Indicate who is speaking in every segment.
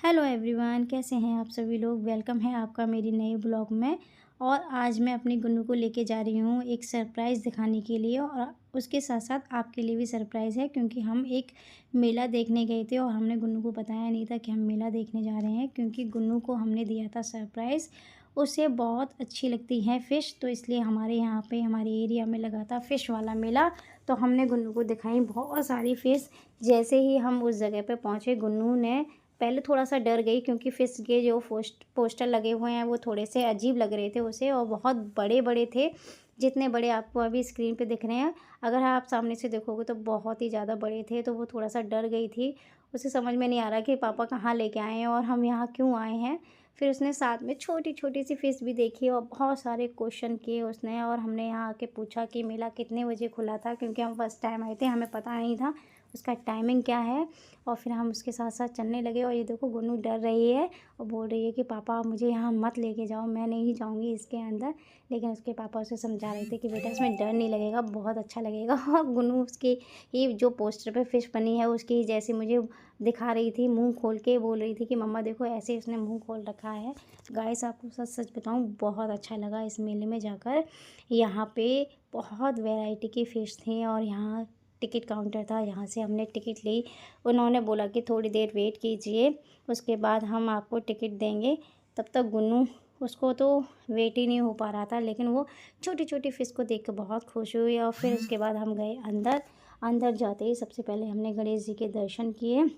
Speaker 1: Hello everyone, कैसे हैं आप सभी लोग। वेलकम है आपका मेरी नए ब्लॉग में। और आज मैं अपनी गुन्नू को लेके जा रही हूँ एक सरप्राइज़ दिखाने के लिए, और उसके साथ साथ आपके लिए भी सरप्राइज़ है क्योंकि हम एक मेला देखने गए थे और हमने गुन्नू को बताया नहीं था कि हम मेला देखने जा रहे हैं, क्योंकि गुन्नू को हमने दिया था सरप्राइज़। उसे बहुत अच्छी लगती है फ़िश, तो इसलिए हमारे यहाँ पे हमारे एरिया में लगा था फ़िश वाला मेला। तो हमने गुन्नू को दिखाई बहुत सारी फ़िश। जैसे ही हम उस जगह पे पहुँचे, गुन्नू ने पहले थोड़ा-सा डर गई क्योंकि फ़िश के जो पोस्टर लगे हुए हैं वो थोड़े से अजीब लग रहे थे उसे, और बहुत बड़े-बड़े थे, जितने बड़े आपको अभी स्क्रीन पे दिख रहे हैं। अगर आप सामने से देखोगे तो बहुत ही ज़्यादा बड़े थे, तो वो थोड़ा-सा डर गई थी। उसे समझ में नहीं आ रहा कि पापा कहाँ लेके आए हैं और हम यहाँ क्यों आए हैं। फिर उसने साथ में छोटी-छोटी सी फ़िश भी देखी और बहुत सारे क्वेश्चन किए उसने, और हमने यहाँ आके पूछा कि मेला कितने बजे खुला था, क्योंकि हम फर्स्ट टाइम आए थे, हमें पता नहीं था उसका टाइमिंग क्या है। और फिर हम उसके साथ-साथ चलने लगे, और ये देखो गुन्नू डर रही है और बोल रही है कि पापा आप मुझे यहाँ मत लेके जाओ, मैं नहीं जाऊँगी इसके अंदर। लेकिन उसके पापा उसे समझा रहे थे कि बेटा इसमें डर नहीं लगेगा, बहुत अच्छा लगेगा। और गुन्नू उसकी ये जो पोस्टर पे फ़िश बनी है उसकी ही जैसे मुझे दिखा रही थी, मुँह खोल के बोल रही थी कि मम्मा देखो ऐसे उसने मुँह खोल रखा है। गाइस आपको सच-सच बताऊँ, बहुत अच्छा लगा इस मेले में जाकर। यहाँ पे बहुत वैरायटी की फ़िश थी और यहाँ टिकट काउंटर था, यहाँ से हमने टिकट ली। उन्होंने बोला कि थोड़ी देर वेट कीजिए, उसके बाद हम आपको टिकट देंगे। तब तक गुन्नू, उसको तो वेट ही नहीं हो पा रहा था, लेकिन वो छोटी-छोटी फ़िश को देख के बहुत खुश हुई। और फिर उसके बाद हम गए अंदर। अंदर जाते ही सबसे पहले हमने गणेश जी के दर्शन किए,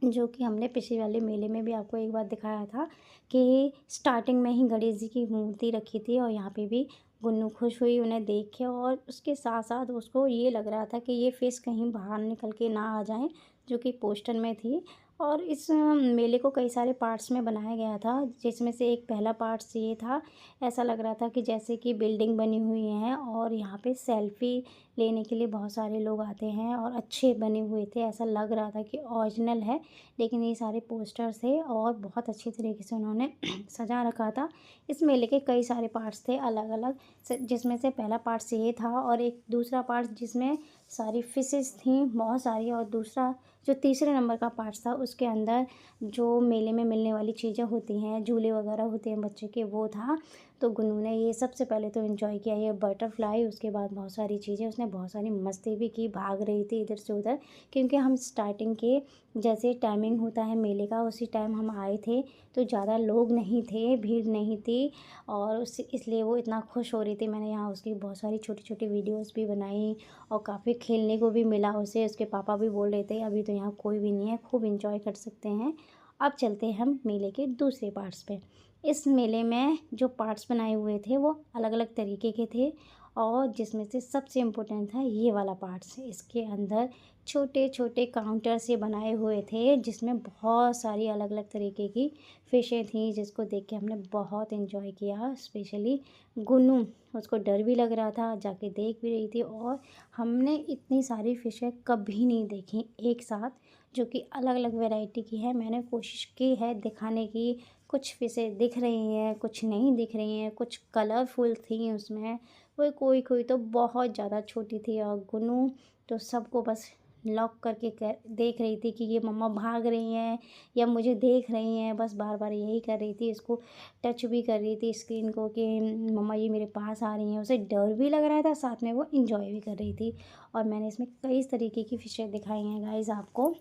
Speaker 1: जो कि हमने पिछले वाले मेले में भी आपको एक बार दिखाया था कि स्टार्टिंग में ही गणेश जी की मूर्ति रखी थी, और यहाँ पे भी गुन्नू खुश हुई उन्हें देख के। और उसके साथ साथ उसको ये लग रहा था कि ये फ़िश कहीं बाहर निकल के ना आ जाएं, जो कि पोस्टर में थी। और इस मेले को कई सारे पार्ट्स में बनाया गया था, जिसमें से एक पहला पार्ट्स ये था। ऐसा लग रहा था कि जैसे कि बिल्डिंग बनी हुई है और यहाँ पे सेल्फ़ी लेने के लिए बहुत सारे लोग आते हैं, और अच्छे बने हुए थे, ऐसा लग रहा था कि ओरिजिनल है। लेकिन ये सारे पोस्टर्स थे और बहुत अच्छे तरीके से उन्होंने सजा रखा था। इस मेले के कई सारे पार्ट्स थे अलग-अलग, जिसमें से पहला पार्ट्स ये था, और एक दूसरा पार्ट जिसमें सारी फिशेस थीं बहुत सारी, और दूसरा जो तीसरे नंबर का पार्ट्स था उसके अंदर जो मेले में मिलने वाली चीज़ें होती हैं, झूले वगैरह होते हैं बच्चे के, वो था। तो गुन्नू ने ये सबसे पहले तो एंजॉय किया ये बटरफ्लाई, उसके बाद बहुत सारी चीज़ें, उसने बहुत सारी मस्ती भी की, भाग रही थी इधर से उधर, क्योंकि हम स्टार्टिंग के जैसे टाइमिंग होता है मेले का उसी टाइम हम आए थे, तो ज़्यादा लोग नहीं थे, भीड़ नहीं थी, और उस इसलिए वो इतना खुश हो रही थी। मैंने यहाँ उसकी बहुत सारी छोटी-छोटी वीडियोज़ भी बनाई, और काफ़ी खेलने को भी मिला उसे। उसके पापा भी बोल रहे थे अभी तो यहाँ कोई भी नहीं है, खूब एंजॉय कर सकते हैं। अब चलते हैं हम मेले के दूसरे पार्ट्स पे। इस मेले में जो पार्ट्स बनाए हुए थे वो अलग-अलग तरीके के थे, और जिसमें से सबसे इम्पोर्टेंट था ये वाला पार्ट्स। इसके अंदर छोटे-छोटे काउंटर से बनाए हुए थे, जिसमें बहुत सारी अलग-अलग तरीके की फ़िशें थीं, जिसको देख के हमने बहुत एंजॉय किया। स्पेशली गुन्नू, उसको डर भी लग रहा था, जाके देख भी रही थी, और हमने इतनी सारी फ़िशें कभी नहीं देखी एक साथ, जो कि अलग-अलग वैरायटी की है। मैंने कोशिश की है दिखाने की, कुछ फ़िशें दिख रही हैं, कुछ नहीं दिख रही हैं, कुछ कलरफुल थी उसमें, कोई-कोई तो बहुत ज़्यादा छोटी थी। और गुन्नू तो सबको बस लॉक करके देख रही थी कि ये मम्मा भाग रही हैं या मुझे देख रही हैं, बस बार-बार यही कर रही थी। इसको टच भी कर रही थी स्क्रीन को कि मम्मा ये मेरे पास आ रही हैं। उसे डर भी लग रहा था, साथ में वो एंजॉय भी कर रही थी। और मैंने इसमें कई तरीके की फ़िशें दिखाई हैं गाइज़ आपको।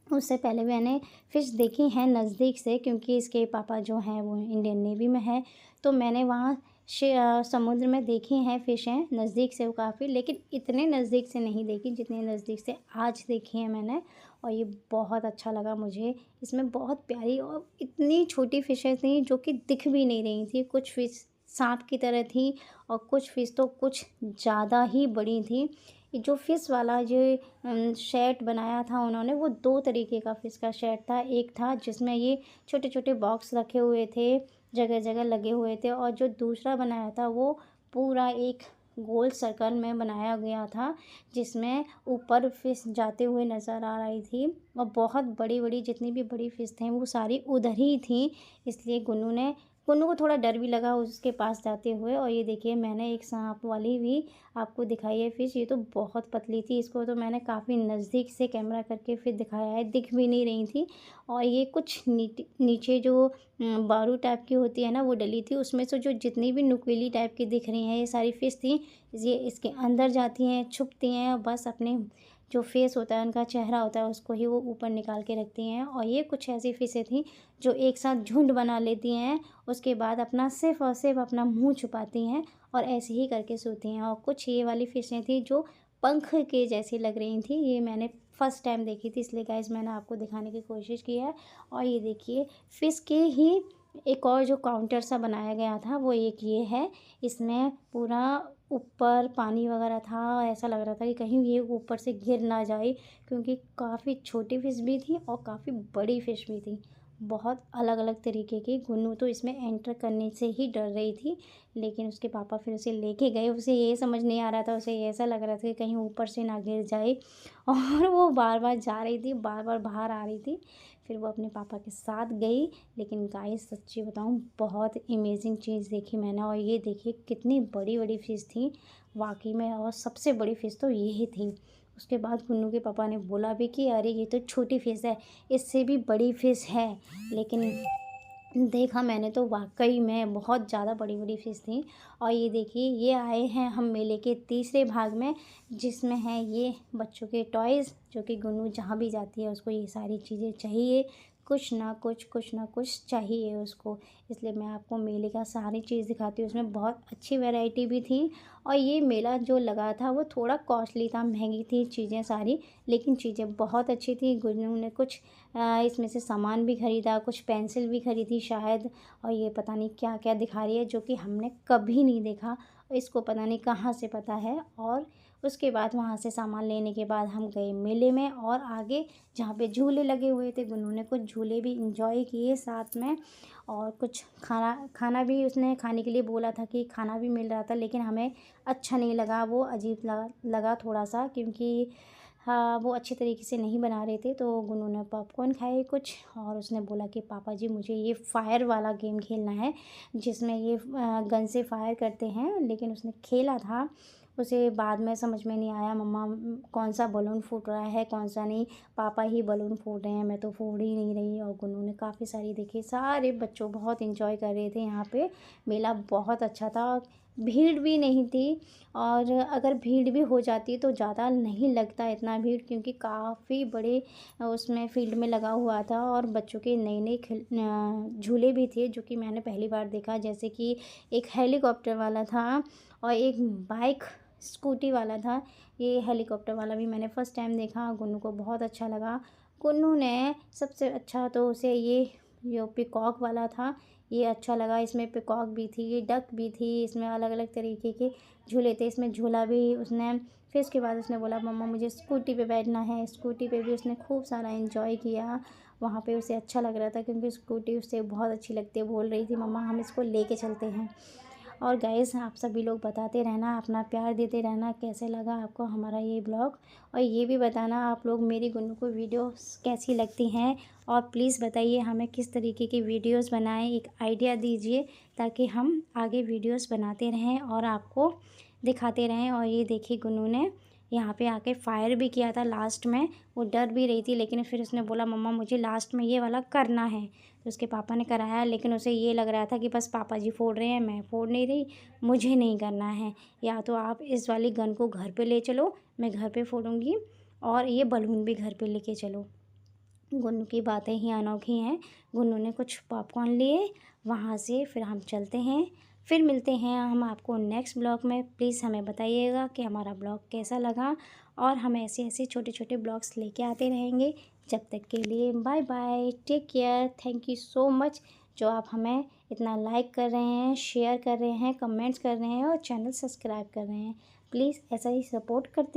Speaker 1: उससे पहले मैंने फ़िश देखी हैं नज़दीक से, क्योंकि इसके पापा जो हैं वो इंडियन नेवी में हैं, तो मैंने वहाँ समुद्र में देखी हैं फ़िशें नज़दीक से वो काफ़ी, लेकिन इतने नज़दीक से नहीं देखी जितने नज़दीक से आज देखी हैं मैंने। और ये बहुत अच्छा लगा मुझे। इसमें बहुत प्यारी और इतनी छोटी फ़िशें थीं जो कि दिख भी नहीं रही थी। कुछ फ़िश साँप की तरह थी, और कुछ फ़िश तो कुछ ज़्यादा ही बड़ी थी। ये जो फ़िश वाला जो शेड बनाया था उन्होंने, वो 2 तरीके का फ़िश का शेड था। एक था जिसमें ये छोटे-छोटे बॉक्स रखे हुए थे, जगह-जगह लगे हुए थे, और जो दूसरा बनाया था वो पूरा एक गोल सर्कल में बनाया गया था, जिसमें ऊपर फ़िश जाते हुए नज़र आ रही थी, और बहुत बड़ी-बड़ी जितनी भी बड़ी फ़िश थीं वो सारी उधर ही थीं। इसलिए गुन्नू ने गुन्नू को थोड़ा डर भी लगा उसके पास जाते हुए। और ये देखिए मैंने एक सांप वाली भी आपको दिखाई है फ़िश, ये तो बहुत पतली थी, इसको तो मैंने काफ़ी नज़दीक से कैमरा करके फिर दिखाया है, दिख भी नहीं रही थी। और ये कुछ नीचे जो बारू टाइप की होती है ना वो डली थी, उसमें से जो जितनी भी नुकीली टाइप की दिख रही हैं ये सारी फ़िश थी। ये इसके अंदर जाती हैं, छुपती हैं और बस अपने जो फेस होता है उनका चेहरा होता है उसको ही वो ऊपर निकाल के रखती हैं। और ये कुछ ऐसी फ़िशें थीं जो एक साथ झुंड बना लेती हैं, उसके बाद अपना सिर्फ़ और सिर्फ़ अपना मुँह छुपाती हैं और ऐसे ही करके सोती हैं। और कुछ ये वाली फ़िशें थीं जो पंख के जैसी लग रही थी, ये मैंने फर्स्ट टाइम देखी थी, इसलिए गाइस मैंने आपको दिखाने की कोशिश की है। और ये देखिए फ़िश के ही एक और जो काउंटर सा बनाया गया था वो एक ये है, इसमें पूरा ऊपर पानी वगैरह था, ऐसा लग रहा था कि कहीं ये ऊपर से गिर ना जाए, क्योंकि काफ़ी छोटी फ़िश भी थी और काफ़ी बड़ी फ़िश भी थी, बहुत अलग अलग तरीके की। गुन्नू तो इसमें एंटर करने से ही डर रही थी, लेकिन उसके पापा फिर उसे लेके गए। उसे ये समझ नहीं आ रहा था, उसे ऐसा लग रहा था कि कहीं ऊपर से ना गिर जाए और वो बार बार जा रही थी, बार बार बाहर आ रही थी। फिर वो अपने पापा के साथ गई। लेकिन गाइस सच्ची बताऊँ बहुत अमेजिंग चीज़ देखी मैंने। और ये देखिए कितनी बड़ी बड़ी फ़िश थी वाकई में, और सबसे बड़ी फ़िश तो ये ही थी। उसके बाद गुन्नू के पापा ने बोला भी कि अरे ये तो छोटी फ़िश है, इससे भी बड़ी फ़िश है। लेकिन देखा मैंने तो वाक़ई में बहुत ज़्यादा बड़ी-बड़ी फ़िश थी। और ये देखिए ये आए हैं हम मेले के तीसरे भाग में, जिसमें है ये बच्चों के टॉयज़, जो कि गुन्नू जहाँ भी जाती है उसको ये सारी चीज़ें चाहिए, कुछ ना कुछ चाहिए उसको। इसलिए मैं आपको मेले का सारी चीज़ दिखाती हूँ, उसमें बहुत अच्छी वैरायटी भी थी। और ये मेला जो लगा था वो थोड़ा कॉस्टली था, महँगी थी चीज़ें सारी, लेकिन चीज़ें बहुत अच्छी थी। गुन्नू ने कुछ इसमें से सामान भी ख़रीदा, कुछ पेंसिल भी ख़रीदी शायद। और ये पता नहीं क्या-क्या दिखा रही है जो कि हमने कभी नहीं देखा, इसको पता नहीं कहाँ से पता है। और उसके बाद वहाँ से सामान लेने के बाद हम गए मेले में, और आगे जहाँ पे झूले लगे हुए थे, गुन्नू ने कुछ झूले भी एंजॉय किए साथ में। और कुछ खाना खाना भी उसने खाने के लिए बोला था कि खाना भी मिल रहा था, लेकिन हमें अच्छा नहीं लगा, वो अजीब लगा थोड़ा-सा, क्योंकि हाँ, वो अच्छे तरीके से नहीं बना रहे थे। तो गुन्नू ने पॉपकॉर्न खाए कुछ, और उसने बोला कि पापा जी मुझे ये फायर वाला गेम खेलना है, जिसमें ये गन से फायर करते हैं। लेकिन उसने खेला था, उसे बाद में समझ में नहीं आया मम्मा कौन सा बलून फूट रहा है कौन सा नहीं, पापा ही बलून फोड़ रहे हैं, मैं तो फोड़ ही नहीं रही। और गुन्नू ने काफ़ी सारी देखी, सारे बच्चों बहुत इंजॉय कर रहे थे यहाँ पे। मेला बहुत अच्छा था, भीड़ भी नहीं थी। और अगर भीड़ भी हो जाती तो ज़्यादा नहीं लगता इतना भीड़, क्योंकि काफ़ी बड़े उसमें फील्ड में लगा हुआ था। और बच्चों के नए-नए झूले भी थे जो कि मैंने पहली बार देखा, जैसे कि एक हेलीकॉप्टर वाला था और एक बाइक स्कूटी वाला था। ये हेलीकॉप्टर वाला भी मैंने फ़र्स्ट टाइम देखा, गुन्नू को बहुत अच्छा लगा। गुन्नू ने सबसे अच्छा तो उसे ये जो पीकॉक वाला था ये अच्छा लगा, इसमें पीकॉक भी थी, डक भी थी, इसमें अलग-अलग तरीके के झूले थे, इसमें झूला भी उसने। फिर उसके बाद उसने बोला मम्मा मुझे स्कूटी पे बैठना है, स्कूटी पे भी उसने खूब सारा एंजॉय किया। वहाँ पे उसे अच्छा लग रहा था क्योंकि स्कूटी उसे बहुत अच्छी लगती है, बोल रही थी मम्मा हम इसको लेके चलते हैं। और गाइस आप सभी लोग बताते रहना, अपना प्यार देते रहना, कैसे लगा आपको हमारा ये ब्लॉग। और ये भी बताना आप लोग मेरी गुन्नू को वीडियोस कैसी लगती हैं, और प्लीज़ बताइए हमें किस तरीके की वीडियोस बनाएं, एक आइडिया दीजिए ताकि हम आगे वीडियोस बनाते रहें और आपको दिखाते रहें। और ये देखिए गुन्नू ने यहाँ पे आके फायर भी किया था लास्ट में, वो डर भी रही थी, लेकिन फिर उसने बोला मम्मा मुझे लास्ट में ये वाला करना है। तो उसके पापा ने कराया, लेकिन उसे ये लग रहा था कि बस पापा जी फोड़ रहे हैं, मैं फोड़ नहीं रही, मुझे नहीं करना है। या तो आप इस वाली गन को घर पे ले चलो, मैं घर पे फोड़ूँगी, और ये बलून भी घर पे लेके चलो। गुन्नू की बातें ही अनोखी हैं। गुन्नू ने कुछ पॉपकॉर्न लिए, वहाँ से फिर हम चलते हैं। फिर मिलते हैं हम आपको नेक्स्ट ब्लॉग में। प्लीज़ हमें बताइएगा कि हमारा ब्लॉग कैसा लगा, और हम ऐसे ऐसे छोटे छोटे ब्लॉग्स लेके आते रहेंगे। जब तक के लिए bye bye, take care, thank you so much जो आप हमें इतना लाइक कर रहे हैं, शेयर कर रहे हैं, कमेंट्स कर रहे हैं और चैनल सब्सक्राइब कर रहे हैं। प्लीज़ ऐसा ही सपोर्ट करते